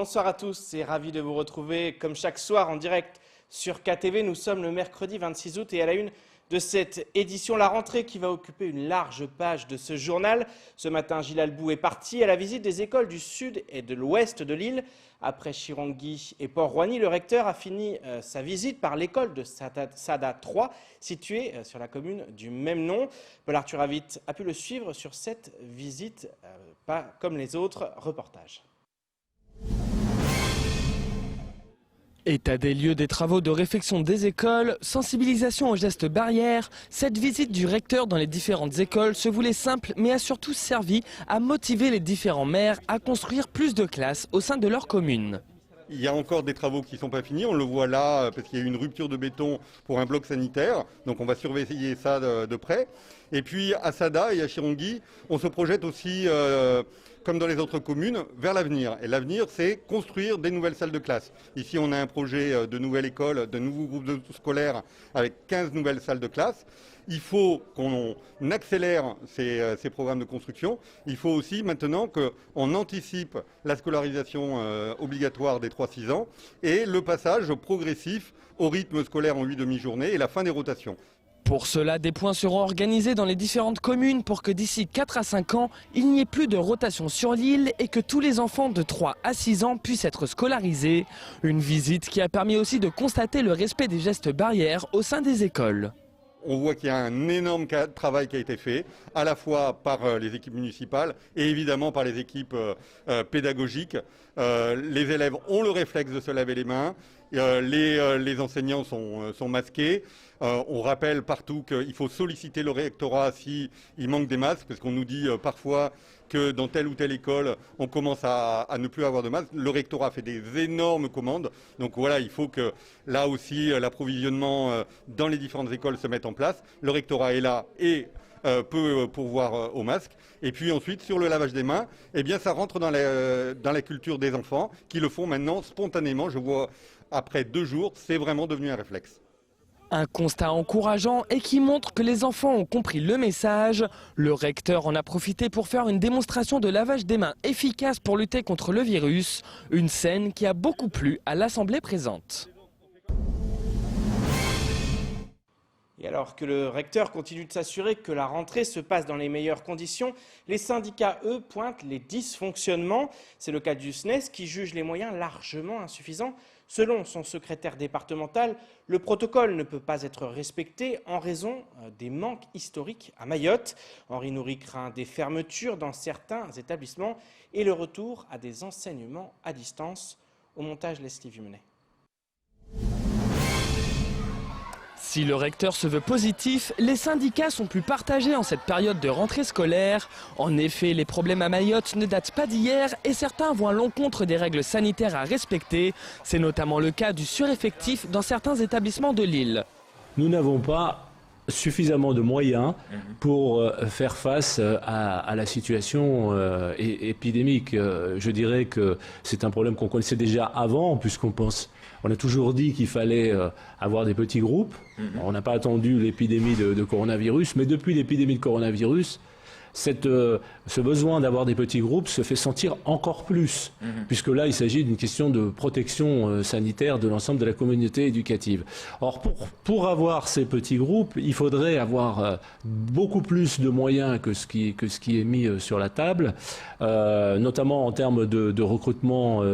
Bonsoir à tous et ravi de vous retrouver comme chaque soir en direct sur KTV. Nous sommes le mercredi 26 août et à la une de cette édition, la rentrée qui va occuper une large page de ce journal. Ce matin, Gilles Albou est parti à la visite des écoles du sud et de l'ouest de l'île. Après Chirangui et Port-Rouani, le recteur a fini sa visite par l'école de Sada 3, située sur la commune du même nom. Paul Arthur Avit a pu le suivre sur cette visite, pas comme les autres. Reportage. État des lieux des travaux de réfection des écoles, sensibilisation aux gestes barrières, cette visite du recteur dans les différentes écoles se voulait simple mais a surtout servi à motiver les différents maires à construire plus de classes au sein de leur commune. Il y a encore des travaux qui ne sont pas finis, on le voit là parce qu'il y a eu une rupture de béton pour un bloc sanitaire, donc on va surveiller ça de près. Et puis à Sada et à Chirangui, on se projette aussi, comme dans les autres communes, vers l'avenir. Et l'avenir, c'est construire des nouvelles salles de classe. Ici, on a un projet de nouvelle école, de nouveaux groupes scolaires avec 15 nouvelles salles de classe. Il faut qu'on accélère ces programmes de construction. Il faut aussi maintenant qu'on anticipe la scolarisation obligatoire des 3-6 ans et le passage progressif au rythme scolaire en 8 demi-journées et la fin des rotations. Pour cela, des points seront organisés dans les différentes communes pour que d'ici 4 à 5 ans, il n'y ait plus de rotation sur l'île et que tous les enfants de 3 à 6 ans puissent être scolarisés. Une visite qui a permis aussi de constater le respect des gestes barrières au sein des écoles. On voit qu'il y a un énorme travail qui a été fait, à la fois par les équipes municipales et évidemment par les équipes pédagogiques. Les élèves ont le réflexe de se laver les mains, les enseignants sont masqués. On rappelle partout qu'il faut solliciter le rectorat s'il manque des masques, parce qu'on nous dit parfois que dans telle ou telle école, on commence à ne plus avoir de masques. Le rectorat fait des énormes commandes. Donc voilà, il faut que là aussi, l'approvisionnement dans les différentes écoles se mette en place. Le rectorat est là et peut pourvoir aux masques. Et puis ensuite, sur le lavage des mains, eh bien, ça rentre dans la culture des enfants qui le font maintenant spontanément. Je vois, après 2 jours, c'est vraiment devenu un réflexe. Un constat encourageant et qui montre que les enfants ont compris le message. Le recteur en a profité pour faire une démonstration de lavage des mains efficace pour lutter contre le virus. Une scène qui a beaucoup plu à l'Assemblée présente. Et alors que le recteur continue de s'assurer que la rentrée se passe dans les meilleures conditions, les syndicats, eux, pointent les dysfonctionnements. C'est le cas du SNES qui juge les moyens largement insuffisants. Selon son secrétaire départemental, le protocole ne peut pas être respecté en raison des manques historiques à Mayotte. Henri Noury craint des fermetures dans certains établissements et le retour à des enseignements à distance. Au montage, Leslie Vimenet. Si le recteur se veut positif, les syndicats sont plus partagés en cette période de rentrée scolaire. En effet, les problèmes à Mayotte ne datent pas d'hier et certains vont à l'encontre des règles sanitaires à respecter. C'est notamment le cas du sureffectif dans certains établissements de l'île. Nous n'avons pas suffisamment de moyens pour faire face à la situation épidémique. Je dirais que c'est un problème qu'on connaissait déjà avant, on a toujours dit qu'il fallait avoir des petits groupes. On n'a pas attendu l'épidémie de coronavirus, mais depuis l'épidémie de coronavirus, ce besoin d'avoir des petits groupes se fait sentir encore plus, puisque là, il s'agit d'une question de protection sanitaire de l'ensemble de la communauté éducative. Or, pour avoir ces petits groupes, il faudrait avoir beaucoup plus de moyens que ce qui est mis sur la table, notamment en termes de recrutement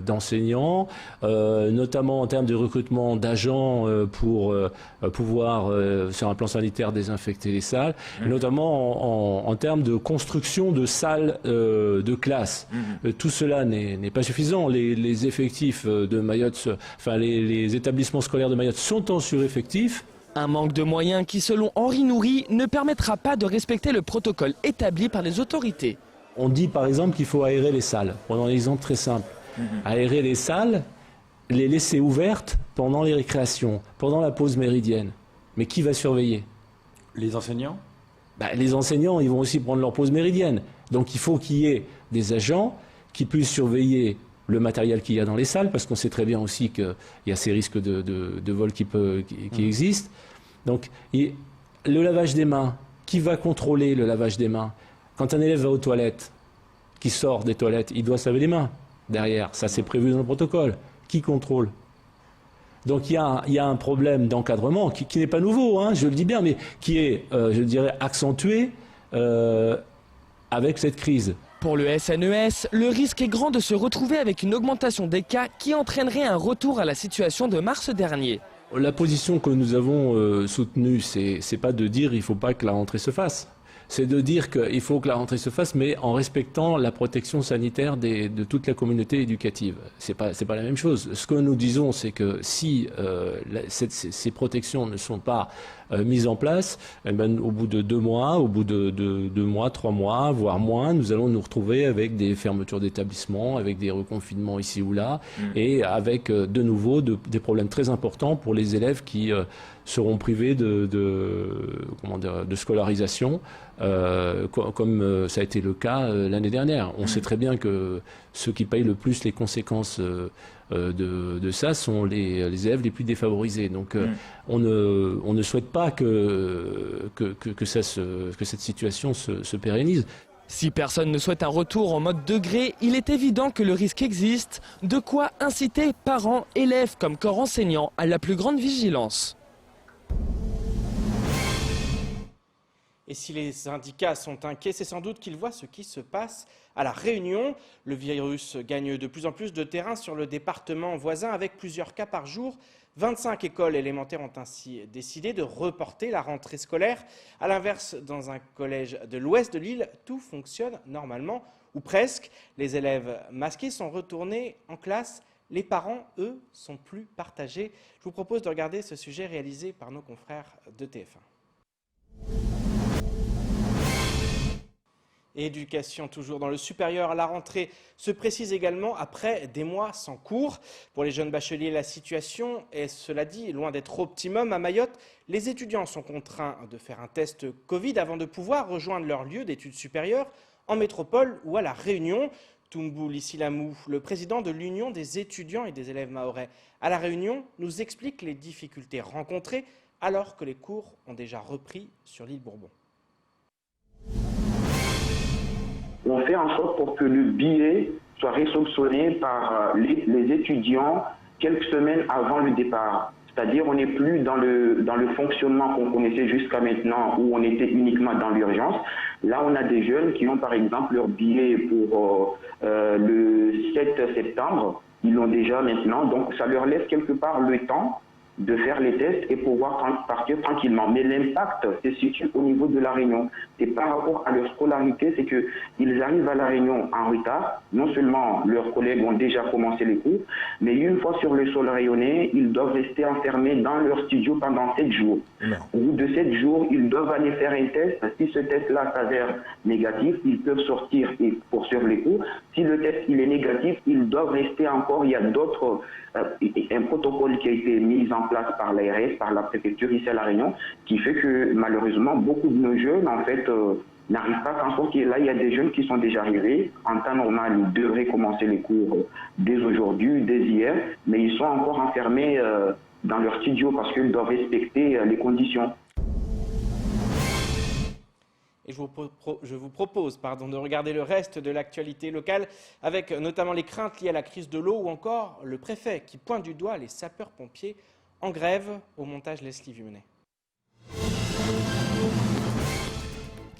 d'enseignants, notamment en termes de recrutement d'agents pour pouvoir, sur un plan sanitaire, désinfecter les salles, et notamment en termes de construction de salles de classe. Tout cela n'est pas suffisant. Les effectifs de Mayotte, les établissements scolaires de Mayotte sont en sureffectif. Un manque de moyens qui, selon Henri Noury, ne permettra pas de respecter le protocole établi par les autorités. On dit par exemple qu'il faut aérer les salles. Prenons un exemple très simple. Aérer les salles, les laisser ouvertes pendant les récréations, pendant la pause méridienne. Mais qui va surveiller? Les enseignants? Les enseignants, ils vont aussi prendre leur pause méridienne. Donc il faut qu'il y ait des agents qui puissent surveiller le matériel qu'il y a dans les salles, parce qu'on sait très bien aussi qu'il y a ces risques de vol qui existent. Donc le lavage des mains, qui va contrôler le lavage des mains? Quand un élève va aux toilettes, qui sort des toilettes, il doit se laver les mains. derrière. Ça, c'est prévu dans le protocole. Qui contrôle ? Donc il y a un problème d'encadrement qui n'est pas nouveau, hein, je le dis bien, mais qui est, je dirais, accentué avec cette crise. Pour le SNES, le risque est grand de se retrouver avec une augmentation des cas qui entraînerait un retour à la situation de mars dernier. La position que nous avons soutenue, c'est pas de dire il ne faut pas que la rentrée se fasse. C'est de dire qu'il faut que la rentrée se fasse, mais en respectant la protection sanitaire de toute la communauté éducative. C'est pas la même chose. Ce que nous disons, c'est que si ces protections ne sont pas mises en place, eh ben, au bout de 2 mois, au bout de 2 mois, 3 mois, voire moins, nous allons nous retrouver avec des fermetures d'établissements, avec des reconfinements ici ou là, et avec de nouveau des problèmes très importants pour les élèves qui seront privés de scolarisation, comme ça a été le cas l'année dernière. On sait très bien que ceux qui payent le plus les conséquences de ça sont les élèves les plus défavorisés. Donc on ne souhaite pas que cette situation se pérennise. Si personne ne souhaite un retour en mode degré, il est évident que le risque existe, de quoi inciter parents, élèves comme corps enseignants à la plus grande vigilance. Et si les syndicats sont inquiets, c'est sans doute qu'ils voient ce qui se passe à La Réunion. Le virus gagne de plus en plus de terrain sur le département voisin avec plusieurs cas par jour. 25 écoles élémentaires ont ainsi décidé de reporter la rentrée scolaire. À l'inverse, dans un collège de l'ouest de l'île, tout fonctionne normalement, ou presque. Les élèves masqués sont retournés en classe. Les parents, eux, sont plus partagés. Je vous propose de regarder ce sujet réalisé par nos confrères de TF1. Éducation toujours dans le supérieur, la rentrée se précise également après des mois sans cours. Pour les jeunes bacheliers, la situation est, cela dit, loin d'être optimum. À Mayotte, les étudiants sont contraints de faire un test Covid avant de pouvoir rejoindre leur lieu d'études supérieures en métropole ou à La Réunion. Toumbo Lissilamou, le président de l'Union des étudiants et des élèves mahorais à La Réunion, nous explique les difficultés rencontrées alors que les cours ont déjà repris sur l'île Bourbon. On fait en sorte pour que le billet soit réceptionné par les étudiants quelques semaines avant le départ. C'est-à-dire on n'est plus dans le fonctionnement qu'on connaissait jusqu'à maintenant où on était uniquement dans l'urgence. Là, on a des jeunes qui ont par exemple leur billet pour le 7 septembre. Ils l'ont déjà maintenant, donc ça leur laisse quelque part le temps de faire les tests et pouvoir partir tranquillement. Mais l'impact se situe au niveau de La Réunion. Et par rapport à leur scolarité, c'est qu'ils arrivent à La Réunion en retard. Non seulement leurs collègues ont déjà commencé les cours, mais une fois sur le sol rayonné, ils doivent rester enfermés dans leur studio pendant 7 jours. Non. Au bout de 7 jours, ils doivent aller faire un test. Si ce test-là s'avère négatif, ils peuvent sortir et poursuivre les cours. Si le test il est négatif, ils doivent rester encore. Il y a d'autres, un protocole qui a été mis en place par l'ARS, par la préfecture ici à La Réunion, qui fait que malheureusement beaucoup de nos jeunes en fait n'arrivent pas à s'en sortir. Là, il y a des jeunes qui sont déjà arrivés. En temps normal, ils devraient commencer les cours dès aujourd'hui, dès hier, mais ils sont encore enfermés dans leur studio parce qu'ils doivent respecter les conditions. Et je vous propose de regarder le reste de l'actualité locale avec notamment les craintes liées à la crise de l'eau ou encore le préfet qui pointe du doigt les sapeurs-pompiers en grève. Au montage, Leslie Vumenet.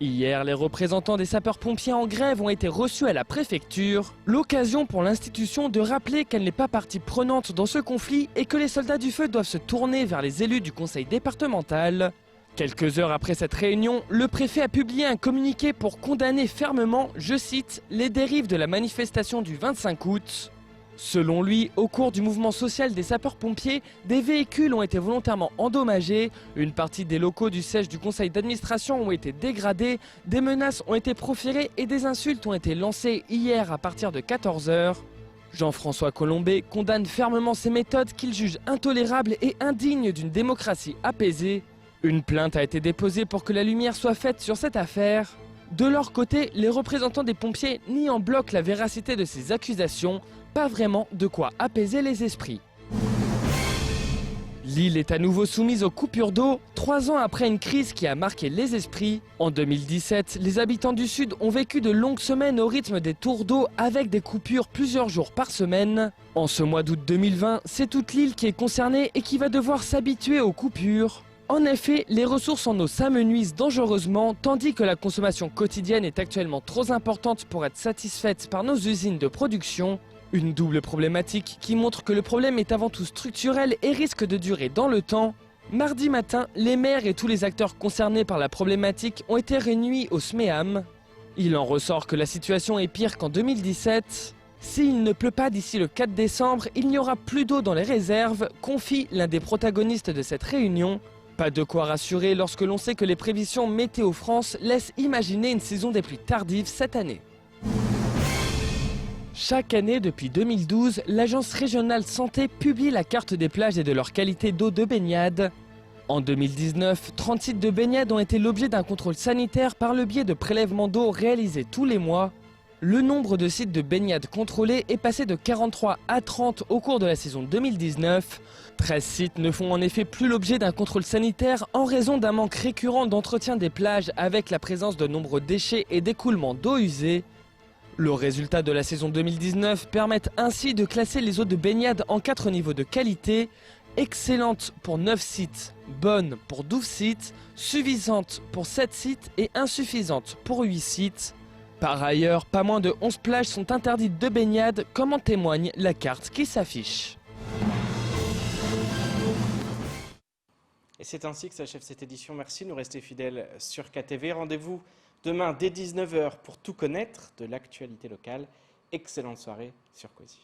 Hier, les représentants des sapeurs-pompiers en grève ont été reçus à la préfecture. L'occasion pour l'institution de rappeler qu'elle n'est pas partie prenante dans ce conflit et que les soldats du feu doivent se tourner vers les élus du conseil départemental. Quelques heures après cette réunion, le préfet a publié un communiqué pour condamner fermement, je cite, les dérives de la manifestation du 25 août. Selon lui, au cours du mouvement social des sapeurs-pompiers, des véhicules ont été volontairement endommagés, une partie des locaux du siège du conseil d'administration ont été dégradés, des menaces ont été proférées et des insultes ont été lancées hier à partir de 14 h. Jean-François Colombet condamne fermement ces méthodes qu'il juge intolérables et indignes d'une démocratie apaisée. Une plainte a été déposée pour que la lumière soit faite sur cette affaire. De leur côté, les représentants des pompiers nient en bloc la véracité de ces accusations. Pas vraiment de quoi apaiser les esprits. L'île est à nouveau soumise aux coupures d'eau, 3 ans après une crise qui a marqué les esprits. En 2017, les habitants du Sud ont vécu de longues semaines au rythme des tours d'eau avec des coupures plusieurs jours par semaine. En ce mois d'août 2020, c'est toute l'île qui est concernée et qui va devoir s'habituer aux coupures. En effet, les ressources en eau s'amenuisent dangereusement, tandis que la consommation quotidienne est actuellement trop importante pour être satisfaite par nos usines de production. Une double problématique qui montre que le problème est avant tout structurel et risque de durer dans le temps. Mardi matin, les maires et tous les acteurs concernés par la problématique ont été réunis au SMEAM. Il en ressort que la situation est pire qu'en 2017. S'il ne pleut pas d'ici le 4 décembre, il n'y aura plus d'eau dans les réserves, confie l'un des protagonistes de cette réunion. Pas de quoi rassurer lorsque l'on sait que les prévisions Météo France laissent imaginer une saison des pluies tardives cette année. Chaque année depuis 2012, l'Agence régionale santé publie la carte des plages et de leur qualité d'eau de baignade. En 2019, 30 sites de baignade ont été l'objet d'un contrôle sanitaire par le biais de prélèvements d'eau réalisés tous les mois. Le nombre de sites de baignade contrôlés est passé de 43 à 30 au cours de la saison 2019. 13 sites ne font en effet plus l'objet d'un contrôle sanitaire en raison d'un manque récurrent d'entretien des plages avec la présence de nombreux déchets et d'écoulement d'eau usée. Le résultat de la saison 2019 permet ainsi de classer les eaux de baignade en 4 niveaux de qualité. Excellente pour 9 sites, bonne pour 12 sites, suffisante pour 7 sites et insuffisante pour 8 sites. Par ailleurs, pas moins de 11 plages sont interdites de baignade, comme en témoigne la carte qui s'affiche. Et c'est ainsi que s'achève cette édition. Merci de nous rester fidèles sur KTV. Rendez-vous demain dès 19h pour tout connaître de l'actualité locale. Excellente soirée sur Cozy.